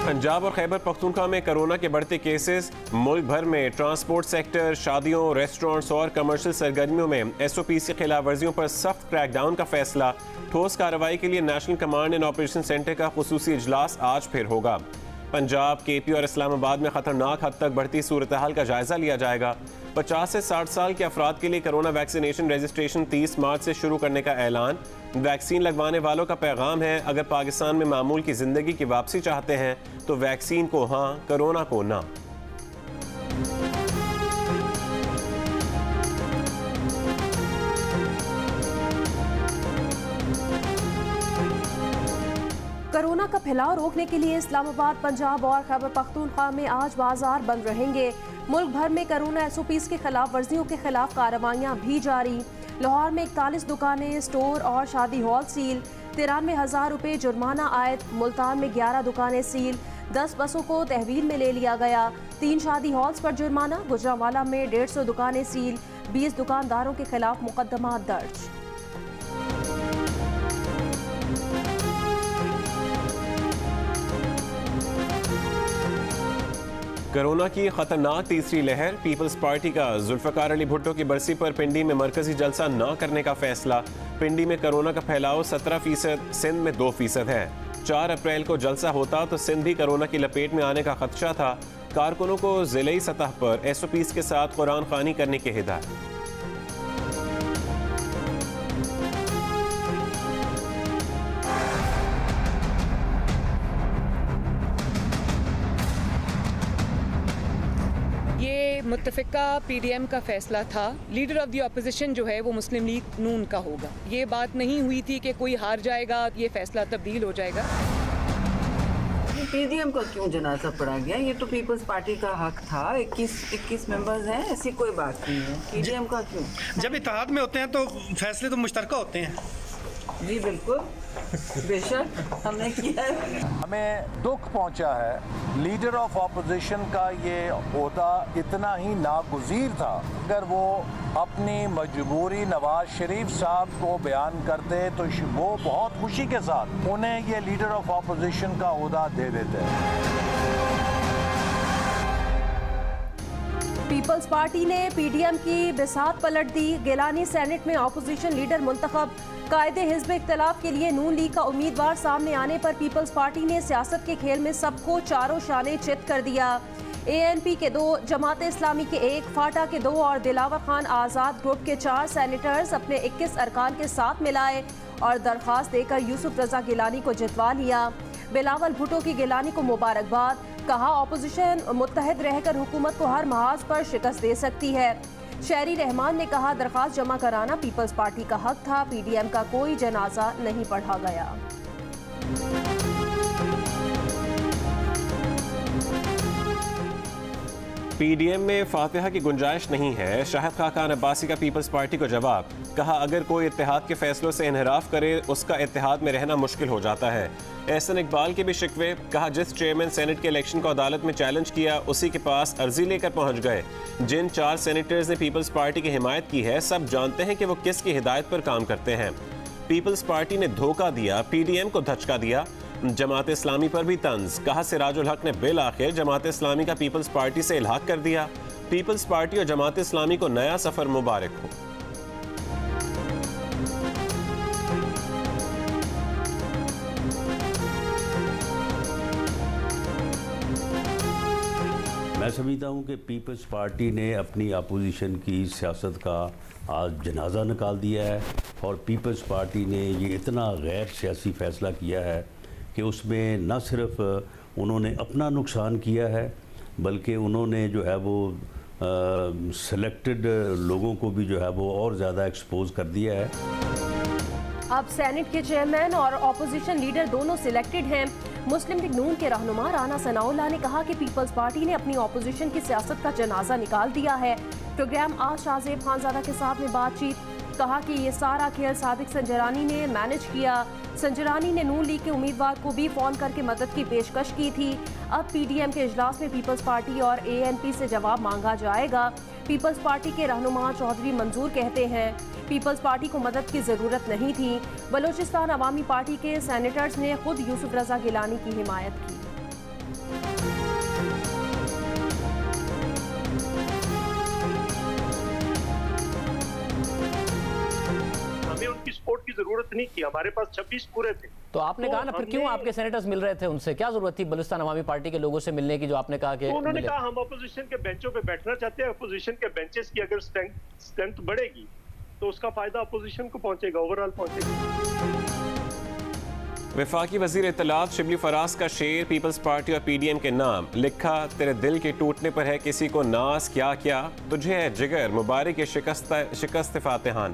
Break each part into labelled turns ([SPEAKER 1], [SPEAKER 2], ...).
[SPEAKER 1] पंजाब और खैबर पख्तूनख्वा में कोरोना के बढ़ते केसेस। मुल्क भर में ट्रांसपोर्ट सेक्टर, शादियों, रेस्टोरेंट्स और कमर्शियल सरगर्मियों में SOPs की खिलाफ वर्जियों पर सख्त क्रैकडाउन का फैसला। ठोस कार्रवाई के लिए national command and operation centre का खुसूसी इजलास आज फिर होगा। पंजाब, KP और इस्लामाबाद में खतरनाक हद तक बढ़ती सूरत हाल का जायजा लिया जाएगा। 50 से 60 साल के अफराद के लिए कोरोना वैक्सीनेशन रजिस्ट्रेशन 30 मार्च से शुरू करने का ऐलान। वैक्सीन लगवाने वालों का पैगाम है, अगर पाकिस्तान में मामूल की जिंदगी की वापसी चाहते हैं तो वैक्सीन को हाँ, कोरोना को ना।
[SPEAKER 2] कोरोना का फैलाव रोकने के लिए इस्लामाबाद, पंजाब और खैबर पख्तूनख्वा में आज बाजार बंद रहेंगे। मुल्क भर में कोरोना SOPs के खिलाफ वर्जियों के खिलाफ कार्रवाइयाँ भी जारी। लाहौर में 41 दुकानें, स्टोर और शादी हॉल सील। 93,000 रुपये जुर्माना आयद। मुल्तान में 11 दुकानें सील। 10 बसों को तहवील में ले लिया गया। 3 शादी हॉल्स पर जुर्माना। गुजरांवाला में 150 दुकानें सील। 20 दुकानदारों के खिलाफ मुकदमा दर्ज।
[SPEAKER 1] कोरोना की खतरनाक तीसरी लहर। पीपल्स पार्टी का जुल्फकार अली भुट्टो की बरसी पर पिंडी में मरकजी जलसा न करने का फैसला। पिंडी में कोरोना का फैलाव 17%, सिंध में 2% है। 4 अप्रैल को जलसा होता तो सिंध भी कोरोना की लपेट में आने का खदशा था। कारकुनों को जिले सतह पर SOPs के साथ कुरान खानी करने की हिदायत।
[SPEAKER 3] मुत्तफ़िका PDM का फैसला था। लीडर ऑफ द अपोजिशन जो है वो मुस्लिम लीग नून का होगा। ये बात नहीं हुई थी कि कोई हार जाएगा, ये फैसला तब्दील हो जाएगा।
[SPEAKER 4] PDM का क्यों जनाजा पड़ा गया? ये तो पीपल्स पार्टी का हक था। 21 मेंबर्स हैं, ऐसी कोई बात नहीं है। PDM का क्यों?
[SPEAKER 5] जब इत्तेहाद में होते हैं तो फैसले तो मुश्तरका होते हैं।
[SPEAKER 4] जी बिल्कुल, बेशक हमने किया है।
[SPEAKER 6] हमें दुख पहुंचा है। लीडर ऑफ ऑपोजिशन का ये ओहदा इतना ही नागुज़ीर था। अगर वो अपनी मजबूरी नवाज शरीफ साहब को बयान करते तो वो बहुत खुशी के साथ उन्हें ये लीडर ऑफ ऑपोजिशन का ओहदा दे देते।
[SPEAKER 2] पीपल्स पार्टी ने PDM की बिसात पलट दी। गिलानी सेनेट में ऑपोजिशन लीडर मुंतखब। कायदे हिज़्ब इख्तिलाफ के लिए नून लीग का उम्मीदवार सामने आने पर पीपल्स पार्टी ने सियासत के खेल में सबको चारों शाने चित कर दिया। ANP के 2, जमात इस्लामी के 1, फाटा के 2 और दिलावर खान आज़ाद ग्रुप के 4 सेनेटर्स अपने 21 अरकान के साथ मिलाए और दरख्वास्त देकर यूसुफ रजा गिलानी को जितवा लिया। बिलावल भुट्टो की गिलानी को मुबारकबाद। कहा ऑपोजिशन मुत्तहद रहकर हुकूमत को हर महाज पर शिकस्त दे सकती है। शहरी रहमान ने कहा दरख्वास्त जमा कराना पीपल्स पार्टी का हक था। PDM का कोई जनाजा नहीं पढ़ा गया।
[SPEAKER 1] PDM में फातिहा की गुंजाइश नहीं है। शाहिद खान अब्बासी का पीपल्स पार्टी को जवाब। कहा अगर कोई इत्तेहाद के फैसलों से इन्हराफ करे उसका इत्तेहाद में रहना मुश्किल हो जाता है। एहसन इकबाल के भी शिकवे। कहा जिस चेयरमैन सेनेट के इलेक्शन को अदालत में चैलेंज किया उसी के पास अर्जी लेकर पहुंच गए। जिन 4 सेनेटर्स ने पीपल्स पार्टी की हिमायत की है सब जानते हैं कि वो किसकी हिदायत पर काम करते हैं। पीपल्स पार्टी ने धोखा दिया, PDM को धचका दिया। जमात इस्लामी पर भी तंज। कहा सिराजुल हक ने बिल आखिर जमात इस्लामी का पीपल्स पार्टी से इल्हाक कर दिया। पीपल्स पार्टी और जमात इस्लामी को नया सफर मुबारक हो।
[SPEAKER 7] मैं समझता हूँ कि पीपल्स पार्टी ने अपनी अपोजिशन की सियासत का आज जनाजा निकाल दिया है और पीपल्स पार्टी ने ये इतना गैर सियासी फ़ैसला किया है कि उसमें न सिर्फ उन्होंने अपना नुकसान किया है बल्कि उन्होंने जो है वो सिलेक्टेड लोगों को भी जो है वो और ज़्यादा एक्सपोज कर दिया है।
[SPEAKER 2] अब सेनेट के चेयरमैन और ऑपोजिशन लीडर दोनों सिलेक्टेड हैं। मुस्लिम लीग नून के रहनुमा राना सनाउल्लाह ने कहा कि पीपल्स पार्टी ने अपनी ऑपोजिशन की सियासत का जनाजा निकाल दिया है। प्रोग्राम आज शाहजेब खानजादा के साथ में बातचीत। कहा कि ये सारा खेल सादिक संजरानी ने मैनेज किया। संजरानी ने नून लीग के उम्मीदवार को भी फ़ोन करके मदद की पेशकश की थी। अब PDM के इजलास में पीपल्स पार्टी और ANP से जवाब मांगा जाएगा। पीपल्स पार्टी के रहनुमा चौधरी मंजूर कहते हैं पीपल्स पार्टी को मदद की ज़रूरत नहीं थी। बलोचिस्तान अवामी पार्टी के सेनेटर्स ने खुद यूसुफ रजा गिलानी की हिमायत की।
[SPEAKER 8] हमें उनकी सपोर्ट की जरूरत नहीं थी, हमारे पास 26 पूरे थे।
[SPEAKER 9] तो आपने कहा ना, फिर क्यों आपके सेनेटर्स मिल रहे थे उनसे? क्या जरूरत थी बलूचिस्तान अवामी पार्टी के लोगों से मिलने की, जो आपने कहा कि
[SPEAKER 8] तो उन्होंने कहा हम अपोजिशन के बेंचों पे बैठना चाहते हैं, अपोजिशन के बेंचेस की अगर स्ट्रेंथ बढ़ेगी तो उसका फायदा अपोजिशन को पहुंचेगा, ओवरऑल पहुंचेगा।
[SPEAKER 1] वफाकी वजीर इत्तलात शिबली फराज का शेर पीपल्स पार्टी और PDM के नाम लिखा, तेरे दिल के टूटने पर है किसी को नाज, क्या क्या तुझे है जिगर, मुबारक के शिकस्त फातिहान।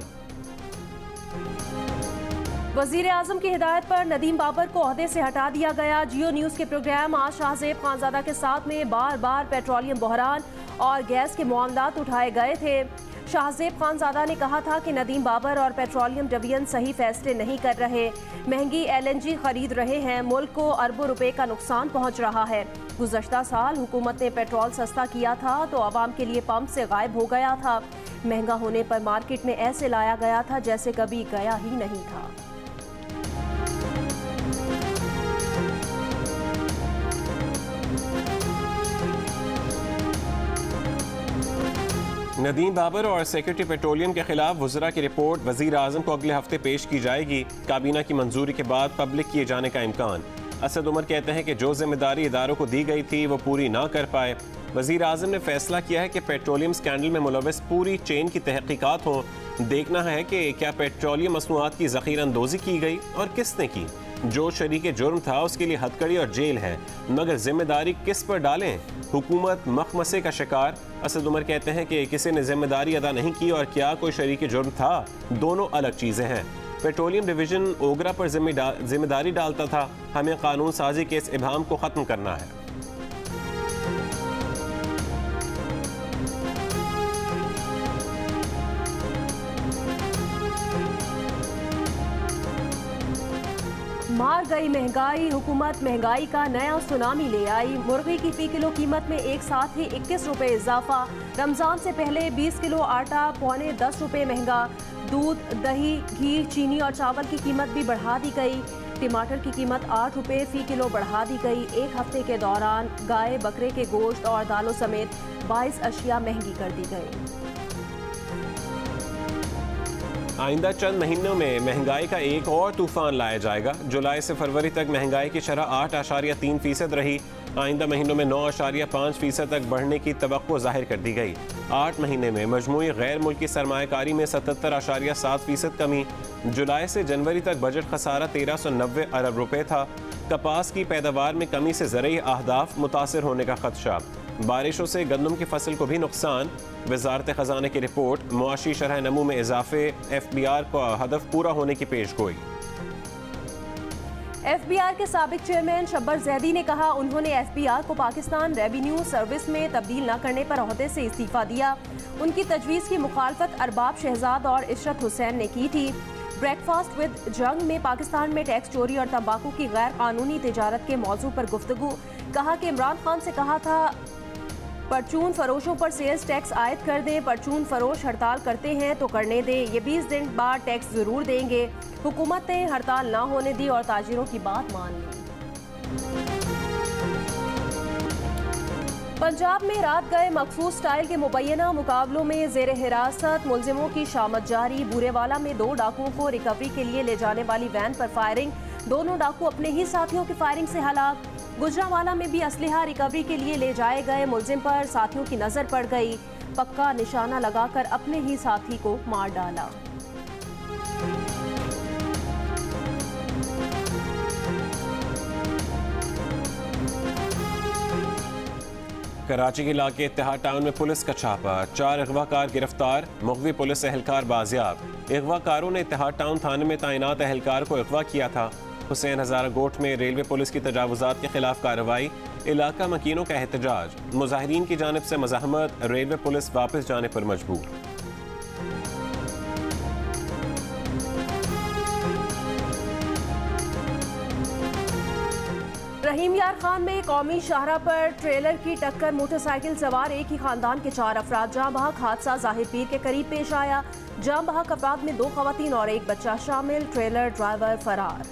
[SPEAKER 2] वजीर आजम की हिदायत पर नदीम बाबर को ओहदे से हटा दिया गया। जियो न्यूज के प्रोग्राम आज शाहजेब खानजादा के साथ में बार बार पेट्रोलियम बहरान और गैस के मामलात उठाए गए थे। शाहजेब खानजादा ने कहा था कि नदीम बाबर और पेट्रोलियम डिवीजन सही फैसले नहीं कर रहे, महंगी LNG खरीद रहे हैं, मुल्क को अरबों रुपए का नुकसान पहुंच रहा है। गुज़श्ता साल हुकूमत ने पेट्रोल सस्ता किया था तो आवाम के लिए पंप से गायब हो गया था, महंगा होने पर मार्केट में ऐसे लाया गया था जैसे कभी गया ही नहीं था।
[SPEAKER 1] नदीम बाबर और सेक्रेटरी पेट्रोलियम के खिलाफ वज़रा की रिपोर्ट वज़ीर आज़म को अगले हफ्ते पेश की जाएगी। काबीना की मंजूरी के बाद पब्लिक किए जाने का इम्कान। असद उमर कहते हैं कि जो जिम्मेदारी इदारों को दी गई थी वो पूरी ना कर पाए। वज़ीर आज़म ने फैसला किया है कि पेट्रोलियम स्कैंडल में मुलव्वस पूरी चेन की तहकीकात हों। देखना है कि क्या पेट्रोलियम मसनूआत की ज़ख़ीरा अंदोज़ी की गई और किसने की। जो शरीके जुर्म था उसके लिए हथकड़ी और जेल है, मगर जिम्मेदारी किस पर डालें? हुकूमत मखमसे का शिकार। असद उमर कहते हैं कि किसी ने जिम्मेदारी अदा नहीं की और क्या कोई शरीके जुर्म था, दोनों अलग चीज़ें हैं। पेट्रोलियम डिवीजन ओगरा पर जिम्मेदारी डालता था, हमें कानून साजी के इस इबाम को ख़त्म करना है।
[SPEAKER 2] मार गई महंगाई, हुकूमत महंगाई का नया सुनामी ले आई। मुर्गी की फी किलो कीमत में एक साथ ही 21 रुपए इजाफा। रमजान से पहले 20 किलो आटा पौने 10 रुपए महंगा। दूध, दही, घी, चीनी और चावल की कीमत भी बढ़ा दी गई। टमाटर की कीमत 8 रुपए फी किलो बढ़ा दी गई। एक हफ्ते के दौरान गाय, बकरे के गोश्त और दालों समेत 22 अशिया महंगी कर दी गई।
[SPEAKER 1] आइंदा चंद महीनों में महंगाई का एक और तूफान लाया जाएगा। जुलाई से फरवरी तक महंगाई की शरह 8.3% रही। आइंदा महीनों में 9.5% तक बढ़ने की तवक्को जाहिर कर दी गई। 8 महीने में मजमूई गैर मुल्की सरमायाकारी में 77.7% कमी। जुलाई से जनवरी तक बजट खसारा 1390 अरब रुपए था। कपास की पैदावार में कमी से ज़रूरी अहदाफ मुतासर होने का खदशा। बारिशों से गंदम की फसल को भी नुकसान। वजारत खजाने की रिपोर्ट, मुआशी शरह नमू में इजाफे, FBR का हदफ पूरा होने की पेशगोई।
[SPEAKER 2] FBR के साबिक चेयरमैन शब्बर जैदी ने कहा उन्होंने FBR को पाकिस्तान रेवेन्यू सर्विस में तब्दील न करने पर ओहदे से इस्तीफा दिया। उनकी तजवीज़ की मुखालफत अरबाब शहजाद और इशरत हुसैन ने की थी। ब्रेकफास्ट विद जंग में पाकिस्तान में टैक्स चोरी और तंबाकू की गैर कानूनी तिजारत के मौजू पर गुफ्तगू। कहा कि इमरान खान से कहा था परचून फरोशों पर सेल्स टैक्स आयद कर दें। परचून फरोश हड़ताल करते हैं तो करने दें, ये 20 दिन बाद टैक्स जरूर देंगे। हुकूमत ने हड़ताल ना होने दी और ताजिरों की बात मान ली। पंजाब में रात गए मखसूस स्टाइल के मुबैना मुकाबलों में जेर हिरासत मुलजिमों की शामत जारी। बूरेवाला में 2 डाकुओं को रिकवरी के लिए ले जाने वाली वैन पर फायरिंग। दोनों डाकू अपने ही साथियों की फायरिंग से हलाक। गुजरावाला में भी असलहा रिकवरी के लिए ले जाए गए मुलजिम पर साथियों की नजर पड़ गई। पक्का निशाना लगाकर अपने ही साथी को मार डाला।
[SPEAKER 1] कराची के इलाके इत्तेहाद टाउन में पुलिस का छापा, 4 अगवाकार गिरफ्तार, मुगवी पुलिस एहलकार बाजियाब। अगवाकारों ने इत्तेहाद टाउन थाने में तैनात एहलकार को अगवा किया था। हुसैन हज़ारा गोट में रेलवे पुलिस की तजावुज़ात के खिलाफ कार्रवाई, इलाका मकीनों का एहतजाज। मुजाहिरीन की जानिब से मज़ाहमत, रेलवे पुलिस वापस जाने पर मजबूर।
[SPEAKER 2] रहीम यार खान में कौमी शाहरा पर ट्रेलर की टक्कर, मोटरसाइकिल सवार एक ही खानदान के 4 अफराद जाँ बहक। हादसा जाहिर पीर के करीब पेश आया। जाँ बहक अफराद में 2 खवातीन और 1 बच्चा शामिल। ट्रेलर ड्राइवर फरार।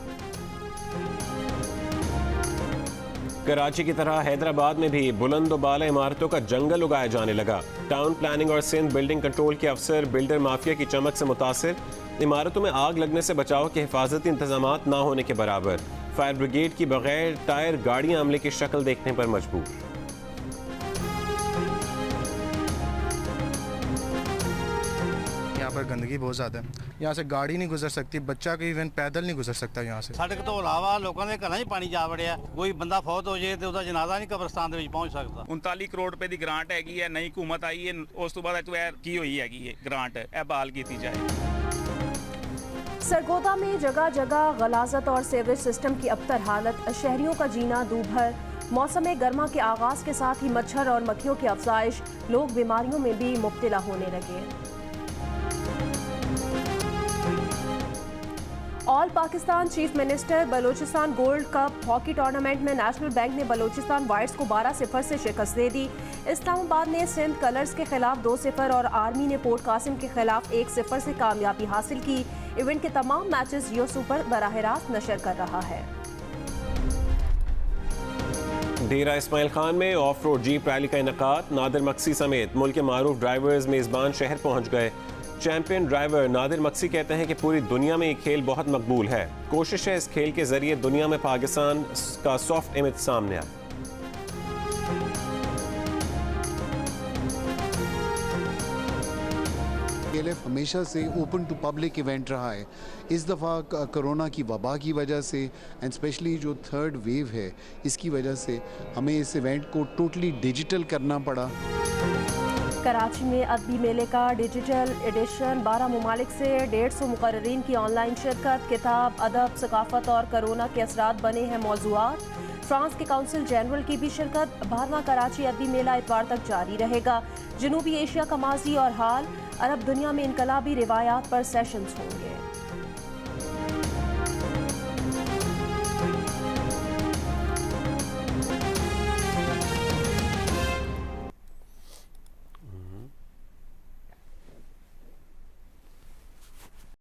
[SPEAKER 1] कराची की तरह हैदराबाद में भी बुलंद बाला इमारतों का जंगल उगाया जाने लगा। टाउन प्लानिंग और सिंध बिल्डिंग कंट्रोल के अफसर बिल्डर माफिया की चमक से मुतासिर, इमारतों में आग लगने से बचाव के हिफाजती इंतजाम ना होने के बराबर। फायर ब्रिगेड की बगैर टायर गाड़ियां अमले की शक्ल देखने पर मजबूर।
[SPEAKER 10] यहाँ पर गंदगी बहुत ज़्यादा है, यहाँ से गाड़ी नहीं गुजर सकती, बच्चा भी इवन पैदल नहीं गुजर सकता यहाँ से।
[SPEAKER 11] सड़क तो अलावा लोगों के घरों 'ਚ पानी जा वड़िया, कोई बंदा फौत हो जाए तो उसका जनाजा नहीं कब्रिस्तान ਦੇ ਵਿੱਚ ਪਹੁੰਚ ਸਕਦਾ।
[SPEAKER 12] 39 ਕਰੋੜ ਰੁਪਏ ਦੀ ਗ੍ਰਾਂਟ ਹੈਗੀ ਹੈ, ਨਈ ਹਕੂਮਤ ਆਈ ਹੈ, ਉਸ ਤੋਂ ਬਾਅਦ ਕੀ ਹੋਈ ਹੈਗੀ ਹੈ ਗ੍ਰਾਂਟ, ਇਹ ਬਹਾਲ ਕੀਤੀ ਜਾਏ।
[SPEAKER 2] सरगोदा में जगह जगह गलाजत और सीवरेज सिस्टम की अबतर हालत, शहरियों का जीना दूभर। मौसम गर्मा के आगाज के साथ ही मच्छर और मक्खियों की अफजाइश, लोग बीमारियों में भी मुब्तला होने लगे। All Pakistan chief minister Balochistan gold cup hockey tournament में नेशनल बैंक ने बलोचिस्तान वाइट्स को 12-0 से शिकस्त दे दी। इस्लामाबाद ने सिंध कलर्स के खिलाफ 2-0 और आर्मी ने पोर्ट कासिम के खिलाफ 1-0 से कामयाबी हासिल की। इवेंट के तमाम मैचेस जियो सुपर बराह रास्त नशर कर रहा है।
[SPEAKER 1] डेरा इस्माइल खान में ऑफ रोड जीप रैली का इनकाद, नादिर मक्सी समेत मुल्क के मारूफ ड्राइवर्स मेजबान शहर पहुंच गए। चैंपियन ड्राइवर नादिर मक्सी कहते हैं कि पूरी दुनिया में ये खेल बहुत मकबूल है। कोशिश है इस खेल के जरिए दुनिया में पाकिस्तान का सॉफ्ट इमेज सामने आए।
[SPEAKER 13] KLF हमेशा से ओपन टू पब्लिक इवेंट रहा है। इस दफ़ा कोरोना की वबा की वजह से एंड स्पेशली जो थर्ड वेव है इसकी वजह से हमें इस इवेंट को टोटली डिजिटल करना पड़ा।
[SPEAKER 2] कराची में अदबी मेले का डिजिटल एडिशन, 12 ममालिक से 150 मुकर्रीन की ऑनलाइन शिरकत। किताब, अदब, सकाफत और कोरोना के असरात बने हैं मौज़ूआत। फ्रांस के काउंसिल जनरल की भी शिरकत। 12वां कराची अदबी मेला इतवार तक जारी रहेगा। जनूबी एशिया का माजी और हाल, अरब दुनिया में इनकलाबी रिवायात पर सेशंस होंगे।